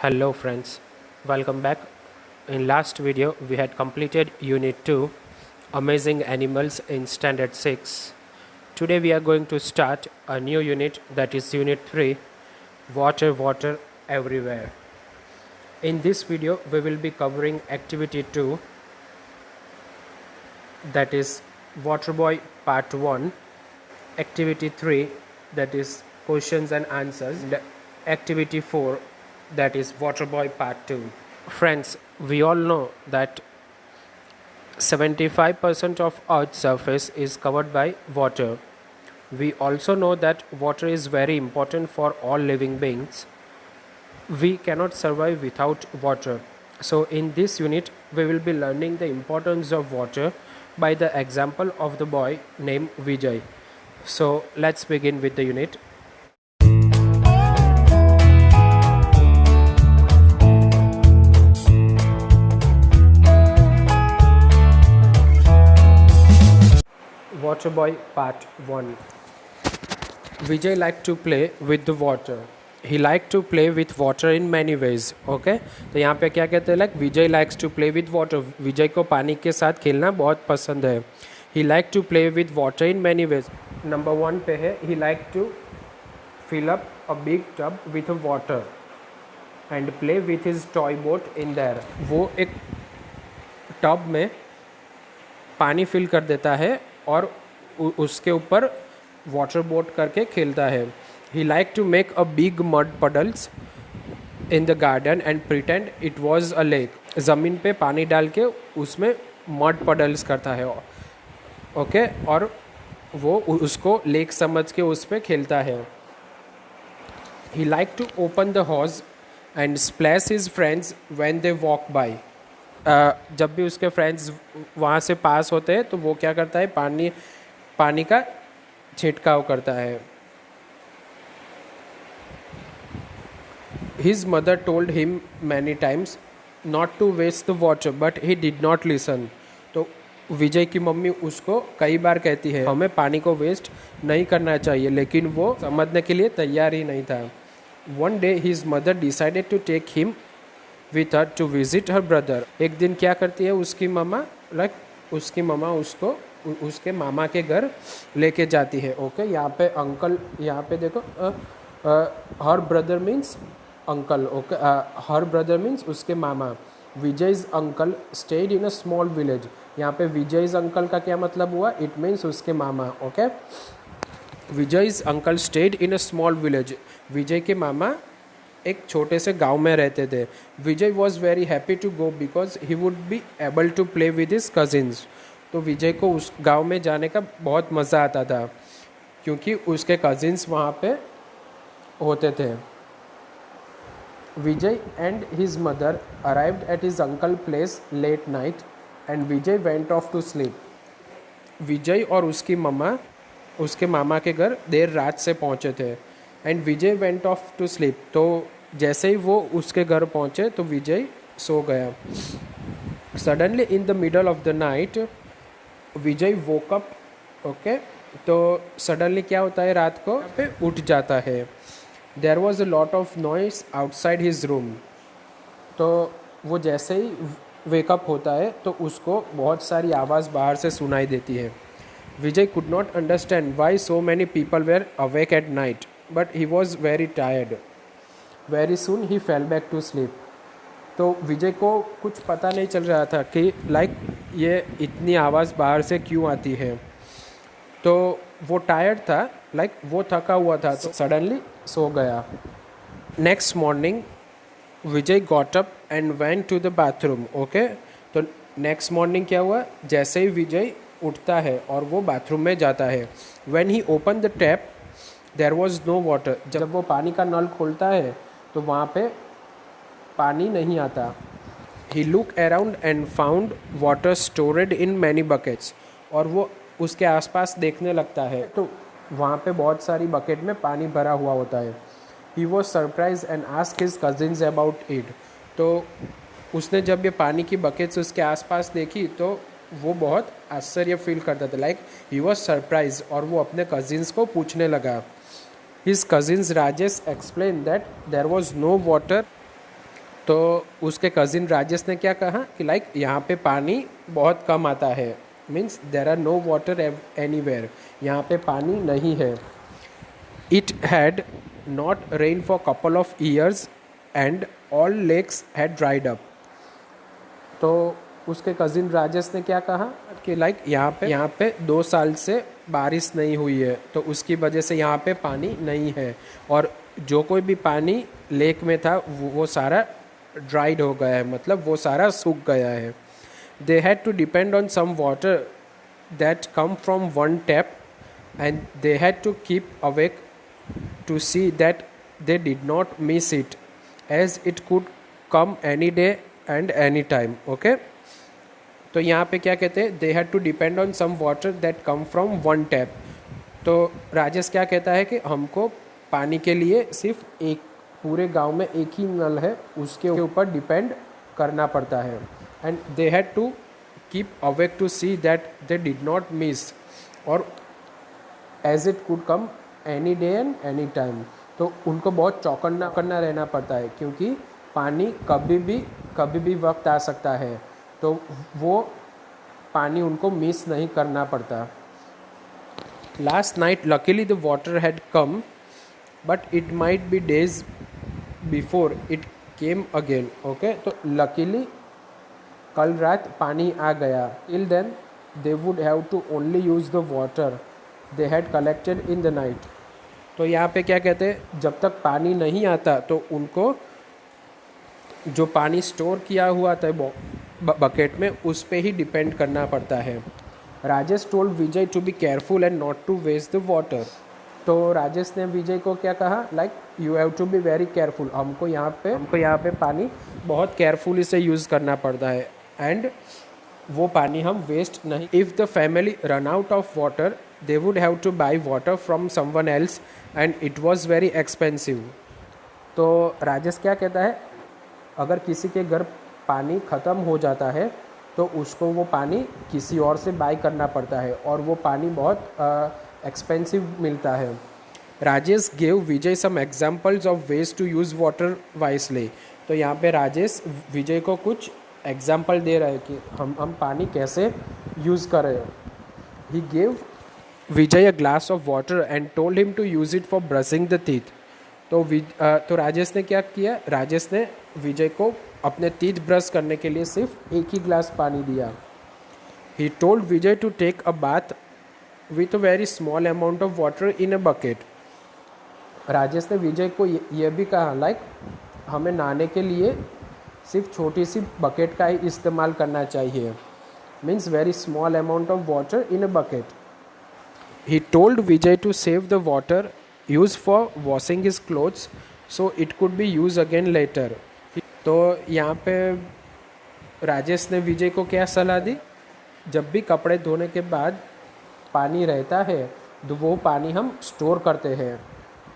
Hello friends, welcome back. In last video we had completed unit 2 Amazing Animals in standard 6. Today we are going to start a new unit, that is unit 3 Water Everywhere. In this video we will be covering activity 2, that is Water Boy part 1, activity 3, that is questions and answers, and activity 4, that is Water Boy part 2. Friends, we all know that 75% of Earth's surface is covered by water. We also know that water is very important for all living beings. We cannot survive without water. So in this unit we will be learning the importance of water by the example of the boy named Vijay. So let's begin with the unit. Water Boy Part 1. Vijay liked to play with the water. He liked to play with water in many ways. Okay? तो यहाँ पे क्या कहते हैं, like Vijay likes to play with water. विजय को पानी के साथ खेलना बहुत पसंद है. He liked to play with water in many ways. Number 1 पे है, he liked to fill up a big tub with water and play with his toy boat in there. वो एक टब में पानी फिल कर देता है और उसके ऊपर वाटर बोट करके खेलता है. He like to make a big mud puddles in the garden and pretend it was a lake. ज़मीन पे पानी डाल के उसमें मड पडल्स करता है. ओके और वो उसको लेक समझ के उस पर खेलता है. He like to open the hose and splash his friends when they walk by. जब भी उसके फ्रेंड्स वहाँ से पास होते हैं तो वो क्या करता है, पानी का छिड़काव करता है. His mother told him many times not to waste the water but he did not listen. तो विजय की मम्मी उसको कई बार कहती है हमें पानी को वेस्ट नहीं करना चाहिए, लेकिन वो समझने के लिए तैयार ही नहीं था. One day his mother decided to take him with her to visit her brother. एक दिन क्या करती है उसकी मामा, उसकी मामा उसको उसके मामा के घर लेके जाती है. ओके यहाँ पे अंकल, यहाँ पे देखो her brother means uncle. Okay her brother means उसके मामा. Vijay's uncle stayed in a small village. यहाँ पे विजय's अंकल का क्या मतलब हुआ, इट मीन्स उसके मामा. Okay Vijay's uncle stayed in a small village. Vijay के मामा एक छोटे से गांव में रहते थे. Vijay was very happy to go because he would be able to play with his cousins. तो विजय को उस गांव में जाने का बहुत मज़ा आता था क्योंकि उसके कजिन्स वहाँ पे होते थे. Vijay and his mother arrived at his uncle place late night and Vijay went off to sleep. Vijay और उसकी मम्मा उसके मामा के घर देर रात से पहुँचे थे. And Vijay went off to sleep. तो जैसे ही वो उसके घर पहुँचे तो विजय सो गया. Suddenly in the middle of the night Vijay woke up. Okay तो सडनली क्या होता है, रात को पे उठ जाता है. There was a lot of noise outside his room. तो वो जैसे ही वेकअप होता है तो उसको बहुत सारी आवाज़ बाहर से सुनाई देती है. Vijay could not understand why so many people were awake at night but he was very tired. Very soon he fell back to sleep. तो विजय को कुछ पता नहीं चल रहा था कि ये इतनी आवाज़ बाहर से क्यों आती है. तो वो टायर्ड था, वो थका हुआ था, तो सडनली सो गया. Next morning Vijay got up and went to the bathroom. Okay तो नेक्स्ट मॉर्निंग क्या हुआ, जैसे ही विजय उठता है और वो बाथरूम में जाता है. When he open the tap there was no water. जब वो पानी का नल खोलता है तो वहाँ पे पानी नहीं आता. He look around and found water stored in many buckets. और वो उसके आसपास देखने लगता है तो वहाँ पे बहुत सारी बकेट में पानी भरा हुआ होता है. He was surprise and ask his cousins about it. तो उसने जब ये पानी की बकेट्स उसके आसपास देखी तो वो बहुत आश्चर्य फील करता था. ही वॉज सरप्राइज और वो अपने कजिन्स को पूछने लगा. His cousins Rajesh explained that there was no water तो उसके कज़िन राजेश ने क्या कहा कि लाइक यहाँ पे पानी बहुत कम आता है, means there are no water anywhere, यहाँ पे पानी नहीं है. It had not rain for couple of years and all lakes had dried up. तो उसके कज़िन राजेश ने क्या कहा कि लाइक यहाँ पे 2 साल से बारिश नहीं हुई है, तो उसकी वजह से यहाँ पे पानी नहीं है, और जो कोई भी पानी लेक में था वो सारा ड्राइड हो गया है, मतलब वो सारा सूख गया है. They had to depend on some water that come from one tap and they had to keep awake to see that they did not miss it as it could come any day and any time. Okay, तो यहाँ पे क्या कहते हैं, they had to depend on some water that come from one tap. तो राजेश क्या कहता है कि हमको पानी के लिए सिर्फ एक, पूरे गांव में एक ही नल है, उसके ऊपर डिपेंड करना पड़ता है. And they had to keep awake to see that they did not miss, और as it could come any day and any time. तो उनको बहुत चौकन्ना करना रहना पड़ता है, क्योंकि पानी कभी भी वक्त आ सकता है, तो वो पानी उनको मिस नहीं करना पड़ता. Last night luckily the water had come but it might be days before it came again. Okay, तो लकीली कल रात पानी आ गया. Till then they would have to only use the water they had collected in the night. तो यहाँ पे क्या कहते हैं, जब तक पानी नहीं आता तो उनको जो पानी स्टोर किया हुआ था बकेट में, उस पे ही डिपेंड करना पड़ता है. Rajesh told Vijay to be careful and not to waste the water. तो राजेश ने विजय को क्या कहा, like you have to be very careful, हमको यहाँ पे पानी बहुत केयरफुली से यूज़ करना पड़ता है, एंड वो पानी हम वेस्ट नहीं. If the family run out of water they would have to buy water from someone else and it was very expensive. तो राजेश क्या कहता है, अगर किसी के घर पानी ख़त्म हो जाता है तो उसको वो पानी किसी और से बाय करना पड़ता है, और वो पानी बहुत एक्सपेंसिव मिलता है. Rajesh gave Vijay some examples of ways to use water wisely. तो यहाँ पे राजेश विजय को कुछ एग्जाम्पल दे रहे हैं कि हम पानी कैसे यूज़ करें. He gave Vijay a glass of water and told him to use it for brushing the teeth. तो राजेश ने क्या किया, राजेश ने विजय को अपने टीथ ब्रश करने के लिए सिर्फ एक ही ग्लास पानी दिया. He told Vijay to take a bath with a very small amount of water in a bucket. Rajesh ने विजय को यह भी कहा, लाइक हमें नहाने के लिए सिर्फ छोटी सी बकेट का ही इस्तेमाल करना चाहिए, means very small amount of water in a bucket. He told Vijay to save the water used for washing his clothes so it could be used again later. तो यहाँ पे राजेश ने विजय को क्या सलाह दी, जब भी कपड़े धोने के बाद पानी रहता है तो वो पानी हम स्टोर करते हैं,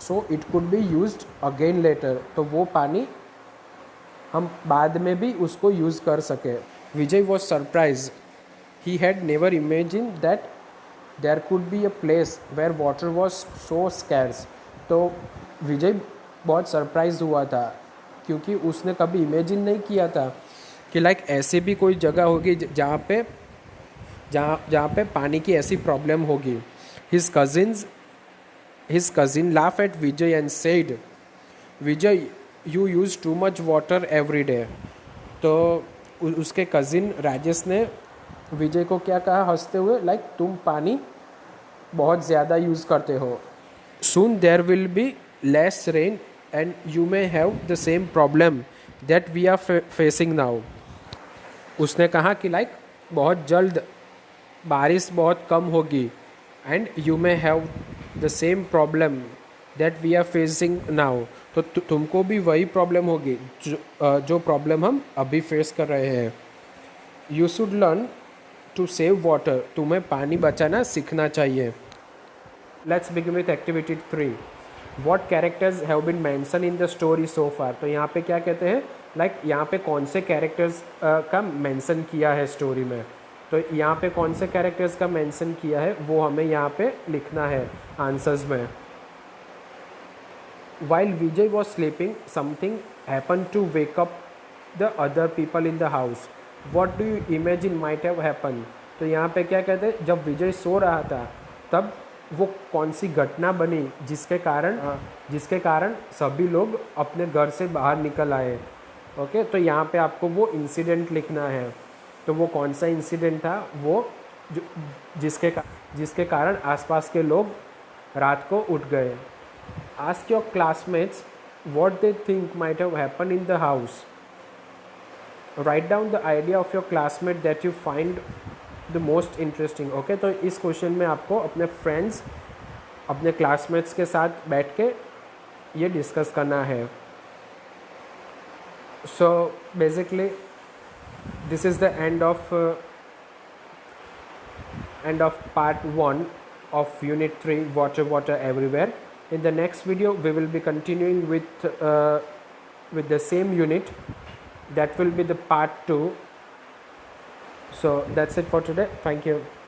so it could be used again later, तो वो पानी हम बाद में भी उसको यूज़ कर सके. Vijay was surprise, he had never imagine that there could be a place where water was so scarce. तो विजय बहुत सरप्राइज हुआ था, क्योंकि उसने कभी इमेजिन नहीं किया था कि लाइक ऐसी भी कोई जगह होगी जहाँ पे पानी की ऐसी प्रॉब्लम होगी. His cousin laugh at Vijay and said, Vijay you use too much water every day. तो उसके कज़िन राजेश ने विजय को क्या कहा हंसते हुए, लाइक तुम पानी बहुत ज़्यादा यूज़ करते हो. Soon there will be less rain and you may have the same problem that we are facing now. उसने कहा कि लाइक बहुत जल्द बारिश बहुत कम होगी, and you may have the same problem that we are facing now. तो तुमको भी वही प्रॉब्लम होगी जो प्रॉब्लम हम अभी फेस कर रहे हैं. You should learn to save water, तुम्हें पानी बचाना सीखना चाहिए. Let's begin with activity 3. What characters have been mention in the story so far. तो यहाँ पे क्या कहते हैं, लाइक यहाँ पे कौन से कैरेक्टर्स का मेंशन किया है स्टोरी में. तो यहाँ पे कौन से कैरेक्टर्स का मेंशन किया है वो हमें यहाँ पे लिखना है आंसर्स में. While Vijay was sleeping, something happened to wake up the other people in the house, what do you imagine might have happen. तो यहाँ पे क्या कहते हैं, जब विजय सो रहा था तब वो कौन सी घटना बनी जिसके कारण सभी लोग अपने घर से बाहर निकल आए। ओके, तो यहाँ पे आपको वो इंसिडेंट लिखना है। तो वो कौन सा इंसिडेंट था, वो जिसके कारण आसपास के लोग रात को उठ गए। Ask your classmates what they think might have happened in the house. Write down the idea of your classmate that you find the most interesting. Okay, तो इस क्वेश्चन में आपको अपने फ्रेंड्स, अपने क्लासमेट्स के साथ बैठ के ये डिस्कस करना है। So basically this is the end of part 1 of unit 3 water everywhere. In the next video we will be continuing with the same unit. That will be the part 2. So that's it for today. Thank you.